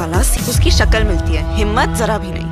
खाला उसकी शक्ल मिलती है, हिम्मत जरा भी नहीं।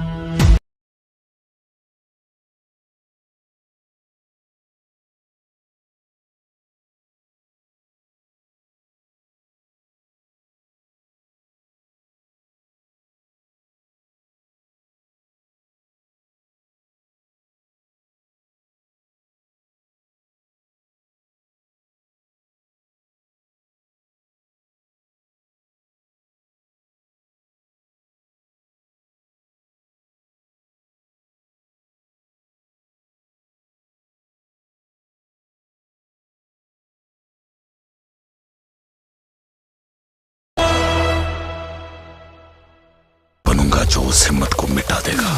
बनूंगा जो उस हिम्मत को मिटा देगा।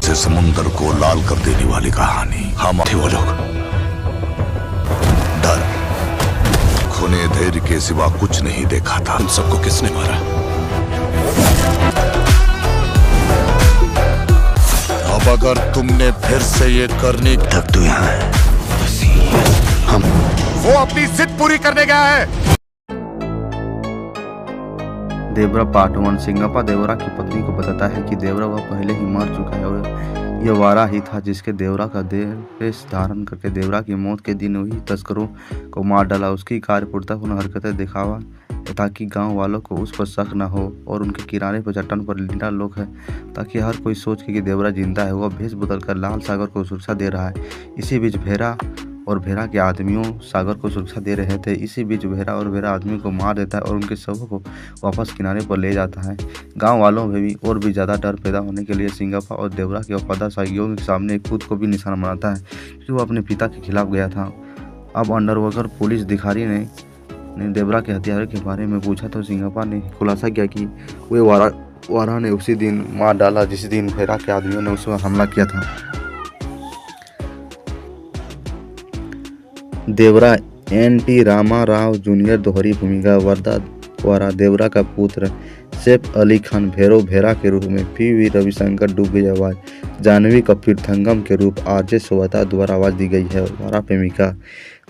से समुंदर को लाल कर देने वाली कहानी। हम थे वो लोग, डर, खूने धैर्य के सिवा कुछ नहीं देखा था। उन सबको किसने मारा? अब अगर तुमने फिर से ये करने तक तो यहाँ है, हम वो अपनी जिद पूरी करने गया है। देवरा पार्ट 1। सिंगापा देवरा की पत्नी को बताता है कि देवरा वह पहले ही मर चुका है और यह वारा ही था जिसके देवरा का वेश धारण करके देवरा की मौत के दिन वही तस्करों को मार डाला। उसकी कार्यपूर्तापूर्ण हरकतें दिखावा ताकि गांव वालों को उस पर शक न हो और उनके किनारे पर चट्टान पर लीला लोग है ताकि हर कोई सोच कि देवरा जिंदा है। वह भेष बदल कर लाल सागर को सुरक्षा दे रहा है। इसी बीच भेरा और भेरा के आदमियों सागर को सुरक्षा दे रहे थे। इसी बीच भेरा और भेरा आदमी को मार देता है और उनके शवों को वापस किनारे पर ले जाता है। गांव वालों में भी और भी ज़्यादा डर पैदा होने के लिए सिंगापा और देवरा के वफादार सहयोगियों के सामने खुद को भी निशाना बनाता है क्योंकि वो अपने पिता के खिलाफ गया था। अब अंडरवर्कर पुलिस अधिकारी ने देवरा के हत्यारे के बारे में पूछा तो सिंगापा ने खुलासा किया कि वे वारा ने उसी दिन मार डाला जिस दिन भेरा के आदमियों ने उस पर हमला किया था। देवरा एन.टी. रामा राव जूनियर दोहरी भूमिका। वर्दा वारा देवरा का पुत्र सैफ अली खान भैरव भेरा के रूप में, पी.वी. रविशंकर डूब गई आवाज़, जानवी कपूर थंगम के रूप, आर.जे. सोवता द्वारा आवाज़ दी गई है। वारा प्रेमिका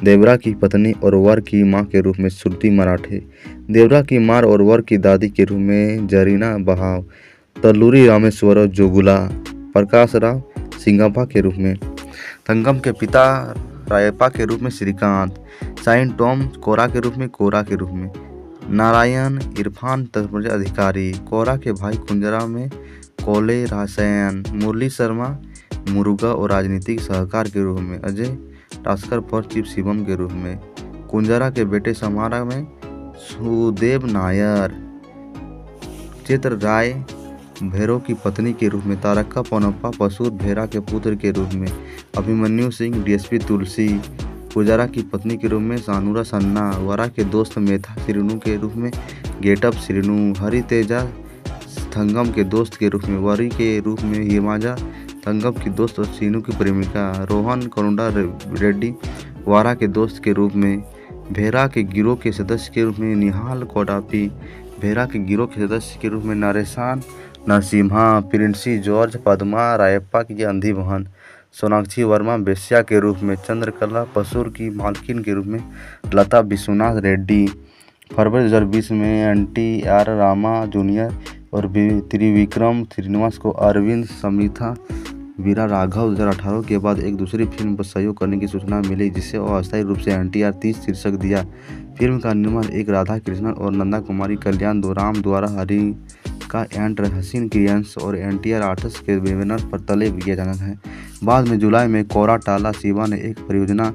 देवरा की पत्नी और वर की मां के रूप में श्रुति मराठे। देवरा की मां और वर की दादी के रूप में जरीना बहाव। तल्लूरी रामेश्वर जोगुला। प्रकाश राव सिंगापा के रूप में। थंगम के पिता रायप्पा के रूप में श्रीकांत। साइन टॉम कोरा के रूप में नारायण इरफान तत्परज अधिकारी। कोरा के भाई कुंजरा में कोले रासैन। मुरली शर्मा मुरुगा और राजनीतिक सहकार के रूप में। अजय टास्कर पर चीफ शिवम के रूप में। कुंजरा के बेटे समारा में सुदेव नायर। चित्र राय भैरव की पत्नी के रूप में। तारक्का पोनप्पा पसूर भेरा के पुत्र के रूप में। अभिमन्यु सिंह डीएसपी तुलसी। पुजारा की पत्नी के रूप में सानुरा सन्ना। वरा के दोस्त मेथा श्रीनु के रूप में गेटअप श्रीनु। हरि तेजा थंगम के दोस्त के रूप में। वरी के रूप में हिमाजा थंगम की दोस्त और सीनू की प्रेमिका। रोहन करुणा रेड्डी वारा के दोस्त के रूप में। भेरा के गिरोह के सदस्य के रूप में निहाल कोडापी। भेरा के गिरोह के सदस्य के रूप में नरेशान नरसिम्हा। प्रिंसी जॉर्ज पद्मा रायप्पा की अंधी बहन। सोनाक्षी वर्मा बेश्या के रूप में। चंद्रकला पसूर की मालकिन के रूप में लता विश्वनाथ रेड्डी। फरवरी 2020 में एन.टी.आर. रामा जूनियर और त्रिविक्रम श्रीनिवास को अरविंद समिथा वीरा राघव 2018 के बाद एक दूसरी फिल्म पर सहयोग करने की सूचना मिली जिसे अस्थायी रूप से एन.टी.आर. 30 शीर्षक दिया। फिल्म का निर्माण एक राधा कृष्णन और नंदा कुमारी कल्याण राम द्वारा हरिका एंड हसीन क्रिएशंस और एन.टी.आर. आर्ट्स के बैनर पर तले किया जाना है। बाद में जुलाई में कोरा टाला शिवा ने एक परियोजना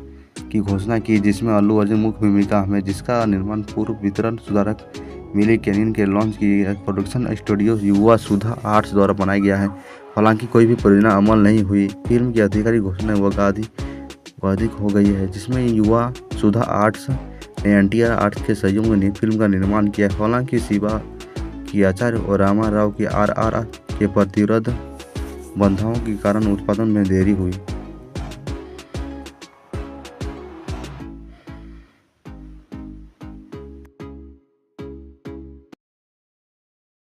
की घोषणा की जिसमें अल्लू अर्जुन मुख्य भूमिका में, जिसका निर्माण पूर्व वितरण सुधारक मिली कैनिन के लॉन्च की प्रोडक्शन स्टूडियो युवा सुधा आर्ट्स द्वारा बनाया गया है। हालांकि कोई भी परियोजना अमल नहीं हुई। फिल्म की आधिकारिक घोषणा वादिक हो गई है जिसमें युवा सुधा आर्ट्स ने एन.टी.आर. आर्ट्स के सहयोग में फिल्म का निर्माण किया। हालांकि शिवा की आचार्य और रामा राव की आर.आर. के प्रतिरोध बाधाओं के कारण उत्पादन में देरी हुई।